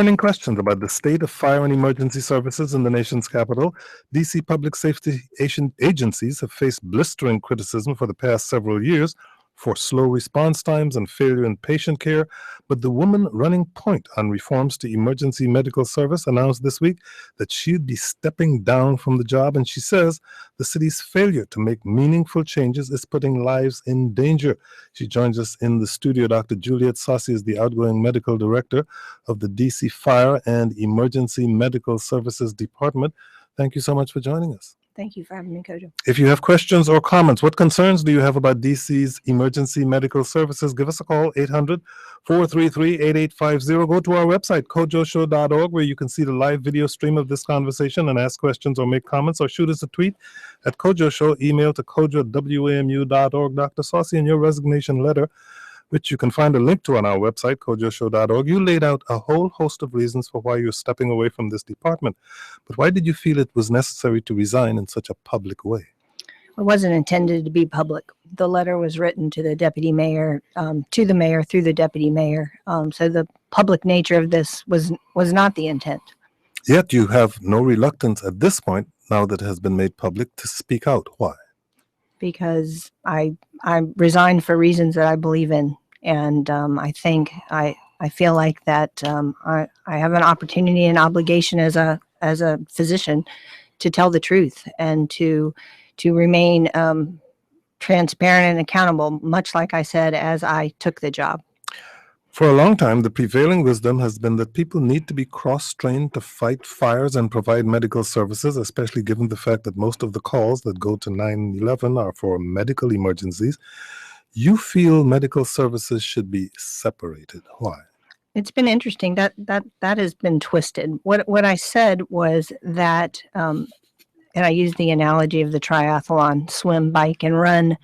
Burning questions about the state of fire and emergency services in the nation's capital, D.C. public safety agencies have faced blistering criticism for the past several years for slow response times and failure in patient care, but the woman running point on reforms to emergency medical service announced this week that she'd be stepping down from the job, and she says the city's failure to make meaningful changes is putting lives in danger. She joins us in the studio. Dr. Jullette Saussy is the outgoing medical director of the DC Fire and Emergency Medical Services Department. Thank you so much for joining us. Thank you for having me, Kojo. If you have questions or comments, what concerns do you have about DC's emergency medical services? Give us a call, 800-433-8850. Go to our website, kojoshow.org, where you can see the live video stream of this conversation and ask questions or make comments, or shoot us a tweet at Kojo Show. Email to kojo@wamu.org. Dr. Saussy, in your resignation letter, which you can find a link to on our website, kojoshow.org, you laid out a whole host of reasons for why you're stepping away from this department. But why did you feel it was necessary to resign in such a public way? It wasn't intended to be public. The letter was written to the deputy mayor, to the mayor through the deputy mayor. So the public nature of this was not the intent. Yet you have no reluctance at this point, now that it has been made public, to speak out. Why? Because I resigned for reasons that I believe in. And I think I feel like that I have an opportunity and obligation as a physician to tell the truth and to remain transparent and accountable, much like I said as I took the job. For a long time, the prevailing wisdom has been that people need to be cross-trained to fight fires and provide medical services, especially given the fact that most of the calls that go to 911 are for medical emergencies. You feel medical services should be separated. Why? It's been interesting that has been twisted. What I said was that, and I used the analogy of the triathlon, swim, bike, and run.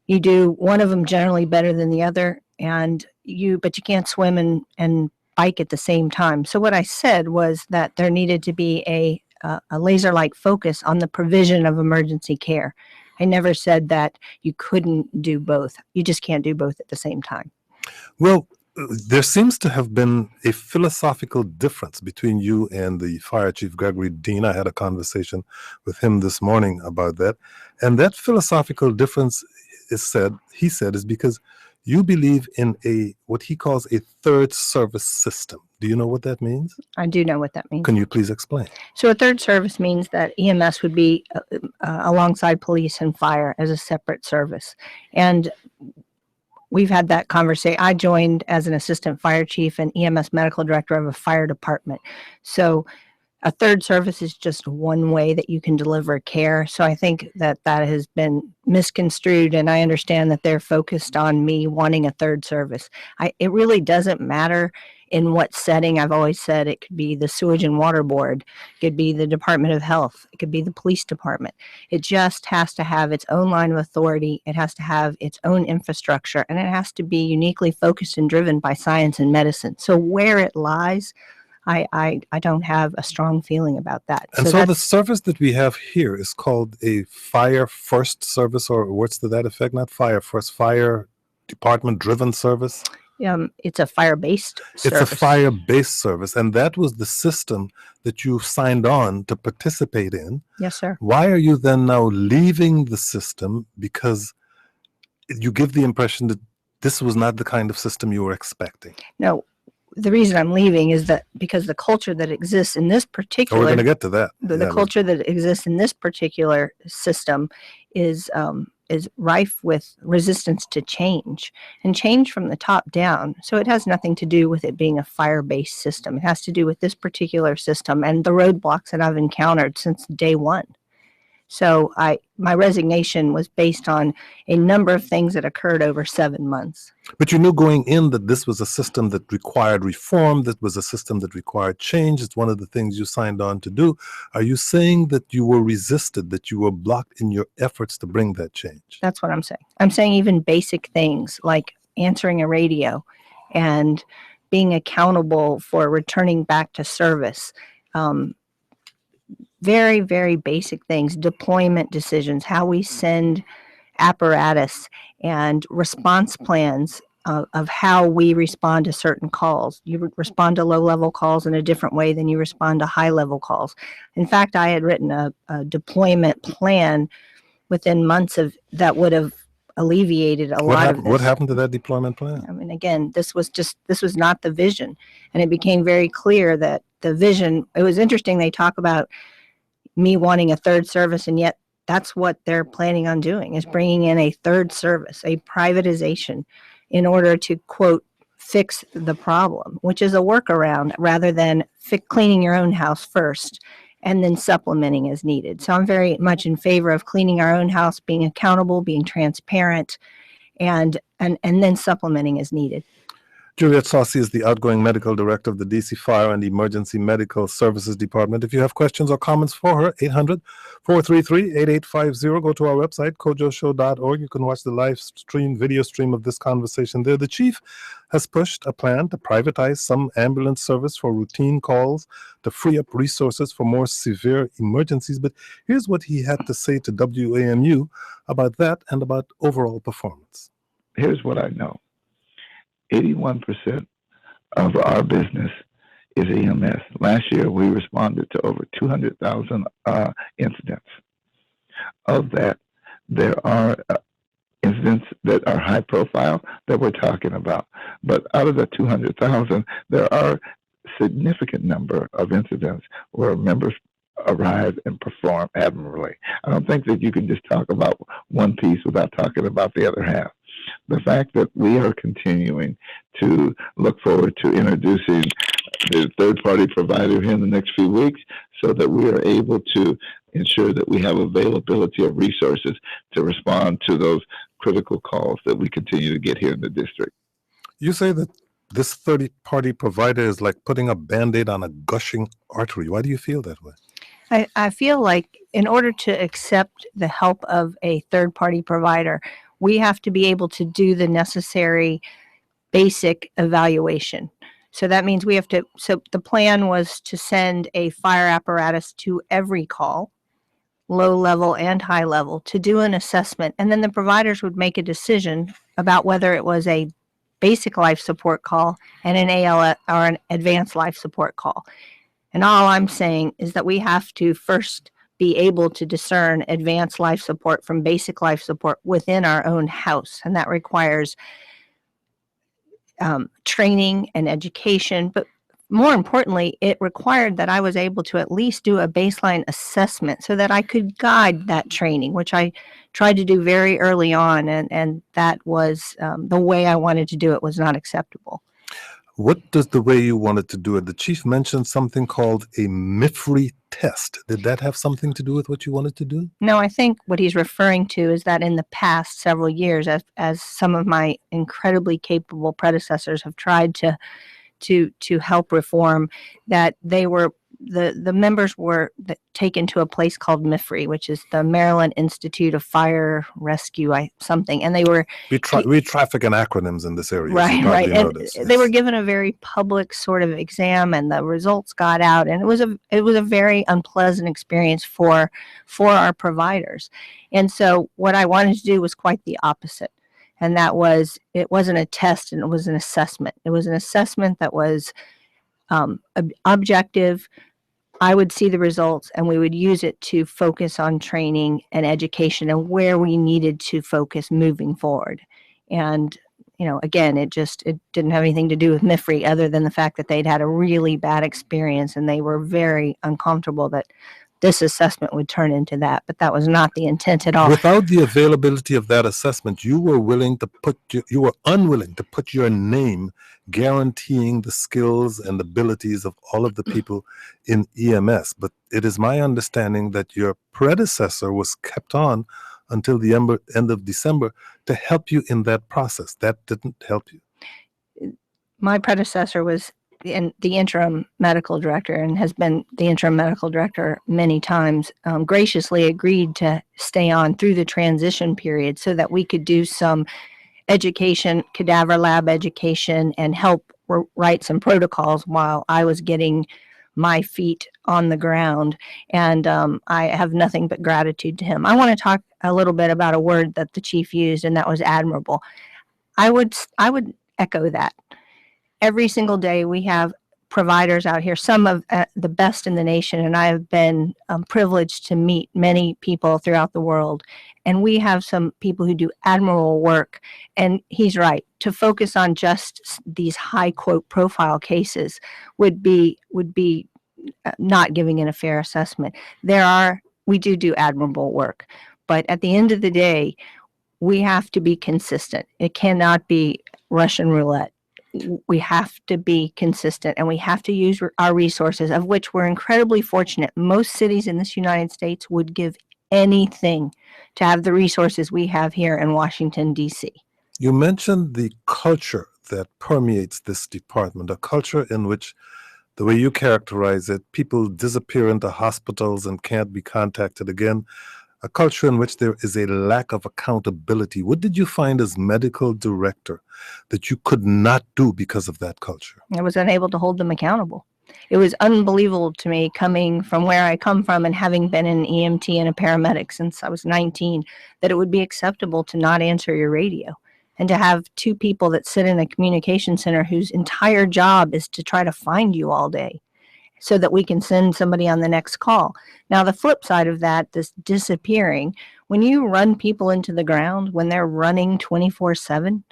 You do one of them generally better than the other, but you can't swim and bike at the same time. So what I said was that there needed to be a laser-like focus on the provision of emergency care. I never said that you couldn't do both. You just can't do both at the same time. Well, there seems to have been a philosophical difference between you and the fire chief, Gregory Dean. I had a conversation with him this morning about that. And that philosophical difference is because you believe in what he calls a third service system. Do you know what that means? I do know what that means. Can you please explain? So a third service means that EMS would be alongside police and fire as a separate service. And we've had that conversation. I joined as an assistant fire chief and EMS medical director of a fire department. So a third service is just one way that you can deliver care. So I think that has been misconstrued, and I understand that they're focused on me wanting a third service. It really doesn't matter in what setting. I've always said it could be the Sewage and Water Board, it could be the Department of Health, it could be the police department. It just has to have its own line of authority, it has to have its own infrastructure, and it has to be uniquely focused and driven by science and medicine. So where it lies, I don't have a strong feeling about that. And so the service that we have here is called a fire first service, or words to that effect, not fire first, fire department driven service. It's a fire-based service. It's a fire-based service, and that was the system that you signed on to participate in. Yes, sir. Why are you then now leaving the system? Because you give the impression that this was not the kind of system you were expecting. No, the reason I'm leaving is that because the culture that exists in this particular... we're going to get to that. The culture that exists in this particular system is rife with resistance to change, and change from the top down. So it has nothing to do with it being a fire-based system. It has to do with this particular system and the roadblocks that I've encountered since day one. So my resignation was based on a number of things that occurred over 7 months. But you knew going in that this was a system that required reform, that was a system that required change. It's one of the things you signed on to do. Are you saying that you were resisted, that you were blocked in your efforts to bring that change? That's what I'm saying. I'm saying even basic things like answering a radio and being accountable for returning back to service. Very, very basic things, deployment decisions, how we send apparatus and response plans of how we respond to certain calls. You respond to low-level calls in a different way than you respond to high-level calls. In fact, I had written a deployment plan within months of that would have alleviated a lot of this. What happened to that deployment plan? I mean, again, this was not the vision. And it became very clear that the vision, it was interesting. They talk about me wanting a third service, and yet that's what they're planning on doing, is bringing in a third service, a privatization, in order to, quote, fix the problem, which is a workaround rather than cleaning your own house first and then supplementing as needed. So I'm very much in favor of cleaning our own house, being accountable, being transparent, and then supplementing as needed. Jullette Saussy is the outgoing medical director of the DC Fire and Emergency Medical Services Department. If you have questions or comments for her, 800-433-8850. Go to our website, kojoshow.org. You can watch the video stream of this conversation there. The chief has pushed a plan to privatize some ambulance service for routine calls to free up resources for more severe emergencies. But here's what he had to say to WAMU about that and about overall performance. Here's what I know. 81% of our business is EMS. Last year, we responded to over 200,000 incidents. Of that, there are incidents that are high profile that we're talking about. But out of the 200,000, there are significant number of incidents where members arrive and perform admirably. I don't think that you can just talk about one piece without talking about the other half. The fact that we are continuing to look forward to introducing the third-party provider here in the next few weeks so that we are able to ensure that we have availability of resources to respond to those critical calls that we continue to get here in the district. You say that this third-party provider is like putting a Band-Aid on a gushing artery. Why do you feel that way? I feel like in order to accept the help of a third-party provider, we have to be able to do the necessary basic evaluation. So that means we have to, so the plan was to send a fire apparatus to every call, low level and high level, to do an assessment. And then the providers would make a decision about whether it was a basic life support call and an AL or an advanced life support call. And all I'm saying is that we have to first be able to discern advanced life support from basic life support within our own house. And that requires training and education. But more importantly, it required that I was able to at least do a baseline assessment so that I could guide that training, which I tried to do very early on. And that was the way I wanted to do it was not acceptable. What does the way you wanted to do it? The chief mentioned something called a MMI Test. Did that have something to do with what you wanted to do? No, I think what he's referring to is that in the past several years, as some of my incredibly capable predecessors have tried to help reform, that they were the members were taken to a place called MMI, which is the Maryland Institute of Fire Rescue, something, and they were we traffic in acronyms in this area, right, so right, and notice. They were given a very public sort of exam, and the results got out, and it was a very unpleasant experience for our providers, and so what I wanted to do was quite the opposite. And that was, it wasn't a test, and it was an assessment. It was an assessment that was objective. I would see the results, and we would use it to focus on training and education and where we needed to focus moving forward. And, again, it didn't have anything to do with MMI other than the fact that they'd had a really bad experience, and they were very uncomfortable that this assessment would turn into that, but that was not the intent at all. Without the availability of that assessment, you were unwilling to put your name guaranteeing the skills and abilities of all of the people in EMS. But it is my understanding that your predecessor was kept on until the end of December to help you in that process. That didn't help you. My predecessor was the interim medical director, and has been the interim medical director many times, graciously agreed to stay on through the transition period so that we could do some education, cadaver lab education, and help write some protocols while I was getting my feet on the ground. And I have nothing but gratitude to him. I want to talk a little bit about a word that the chief used, and that was admirable. I would echo that. Every single day we have providers out here, some of the best in the nation, and I have been privileged to meet many people throughout the world. And we have some people who do admirable work. And he's right, to focus on just these high quote profile cases would be not giving it a fair assessment. We do admirable work, but at the end of the day, we have to be consistent. It cannot be Russian roulette. We have to be consistent, and we have to use our resources, of which we're incredibly fortunate. Most cities in this United States would give anything to have the resources we have here in Washington, D.C. You mentioned the culture that permeates this department, a culture in which, the way you characterize it, people disappear into hospitals and can't be contacted again, a culture in which there is a lack of accountability. What did you find as medical director that you could not do because of that culture? I was unable to hold them accountable. It was unbelievable to me, coming from where I come from and having been an EMT and a paramedic since I was 19, that it would be acceptable to not answer your radio, and to have two people that sit in a communication center whose entire job is to try to find you all day so that we can send somebody on the next call. Now, the flip side of that, this disappearing, when you run people into the ground, when they're running 24/7,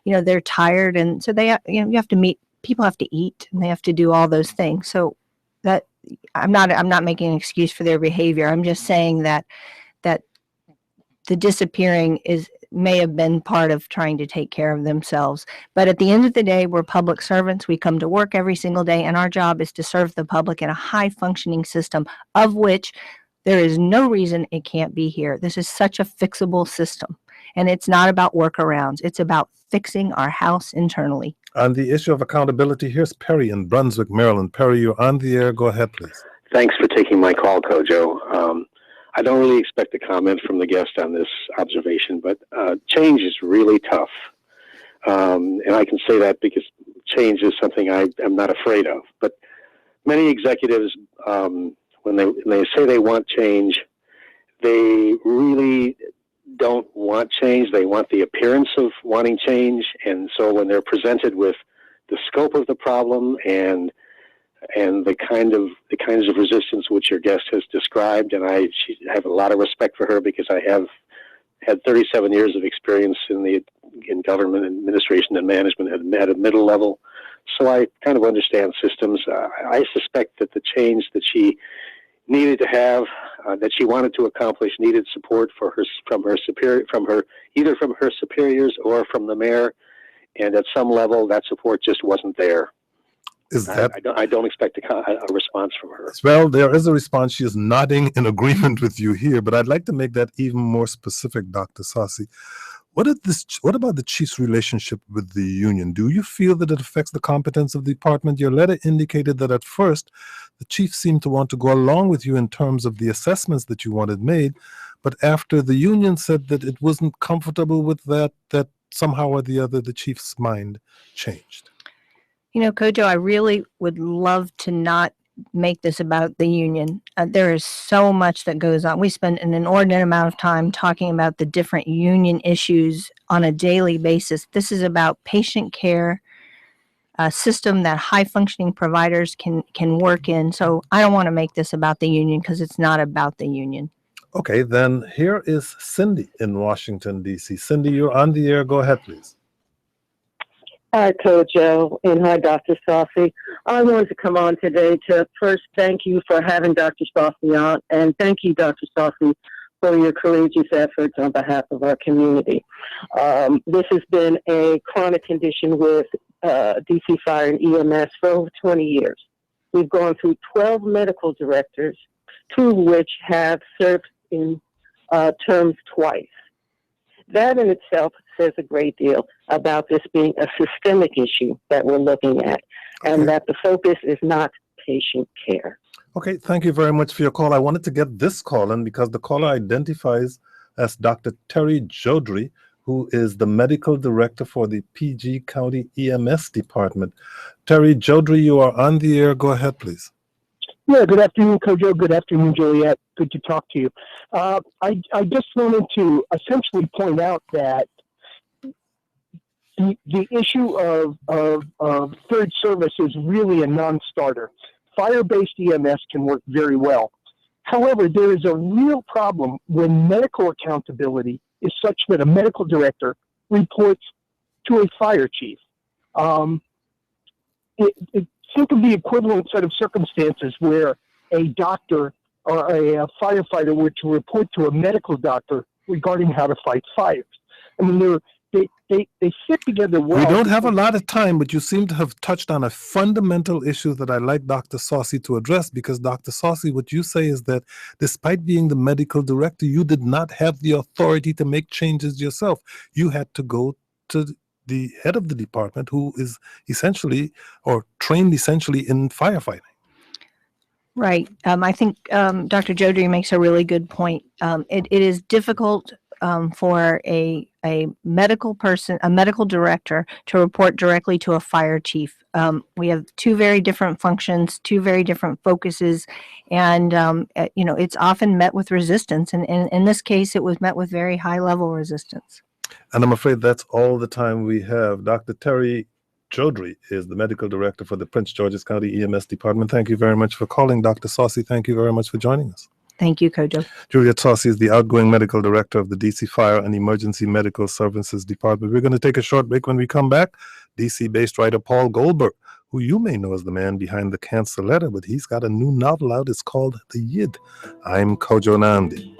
they're tired. And so you have to meet, people have to eat, and they have to do all those things. So that I'm not making an excuse for their behavior. I'm just saying that the disappearing may have been part of trying to take care of themselves. But at the end of the day, we're public servants. We come to work every single day, and our job is to serve the public in a high-functioning system, of which there is no reason it can't be here. This is such a fixable system, and it's not about workarounds. It's about fixing our house internally. On the issue of accountability, here's Perry in Brunswick, Maryland. Perry, you're on the air. Go ahead, please. Thanks for taking my call, Kojo. I don't really expect a comment from the guest on this observation, but change is really tough. And I can say that because change is something I'm not afraid of. But many executives, when they say they want change, they really don't want change. They want the appearance of wanting change. And so when they're presented with the scope of the problem and the kinds of resistance which your guest has described, and I have a lot of respect for her because I have had 37 years of experience in government administration and management at a middle level, so I kind of understand systems. I suspect that the change that she needed to have, that she wanted to accomplish, needed support from her superiors or from the mayor, and at some level that support just wasn't there. I don't expect a response from her. Well, there is a response. She is nodding in agreement with you here, but I'd like to make that even more specific, Dr. Saussy. What about the chief's relationship with the union? Do you feel that it affects the competence of the department? Your letter indicated that at first, the chief seemed to want to go along with you in terms of the assessments that you wanted made, but after the union said that it wasn't comfortable with that somehow or the other, the chief's mind changed. Kojo, I really would love to not make this about the union. There is so much that goes on. We spend an inordinate amount of time talking about the different union issues on a daily basis. This is about patient care, a system that high-functioning providers can work in. So I don't want to make this about the union because it's not about the union. Okay, then here is Cindy in Washington, D.C. Cindy, you're on the air. Go ahead, please. Hi, Kojo, and hi, Dr. Saussy. I wanted to come on today to first thank you for having Dr. Saussy on, and thank you, Dr. Saussy, for your courageous efforts on behalf of our community. This has been a chronic condition with DC Fire and EMS for over 20 years. We've gone through 12 medical directors, 2 of which have served in terms twice. That in itself says a great deal about this being a systemic issue that we're looking at, and that the focus is not patient care. Okay, thank you very much for your call. I wanted to get this call in because the caller identifies as Dr. Terry Chaudhary, who is the medical director for the PG County EMS department. Terry Chaudhary, you are on the air. Go ahead, please. Yeah, good afternoon, Kojo. Good afternoon, Juliette. Good to talk to you. I just wanted to essentially point out that the issue of third service is really a non-starter. Fire-based EMS can work very well. However, there is a real problem when medical accountability is such that a medical director reports to a fire chief. Think of the equivalent set of circumstances where a doctor or a firefighter were to report to a medical doctor regarding how to fight fires. I mean, they fit together well. We don't have a lot of time, but you seem to have touched on a fundamental issue that I'd like Dr. Saussy to address, because Dr. Saussy, what you say is that despite being the medical director, you did not have the authority to make changes yourself. You had to go to the head of the department, who is essentially or trained essentially in firefighting. Right. I think Dr. Chaudhary makes a really good point. It is difficult for a medical person, a medical director, to report directly to a fire chief. We have two very different functions, two very different focuses, and it's often met with resistance. And in this case, it was met with very high level resistance. And I'm afraid that's all the time we have. Dr. Terry Chaudhary is the medical director for the Prince George's County EMS Department. Thank you very much for calling. Dr. Saussy, thank you very much for joining us. Thank you, Kojo. Jullette Saussy is the outgoing medical director of the DC Fire and Emergency Medical Services Department. We're going to take a short break. When we come back, DC-based writer Paul Goldberg, who you may know as the man behind the Cancer Letter, but he's got a new novel out. It's called The Yid. I'm Kojo Nandi.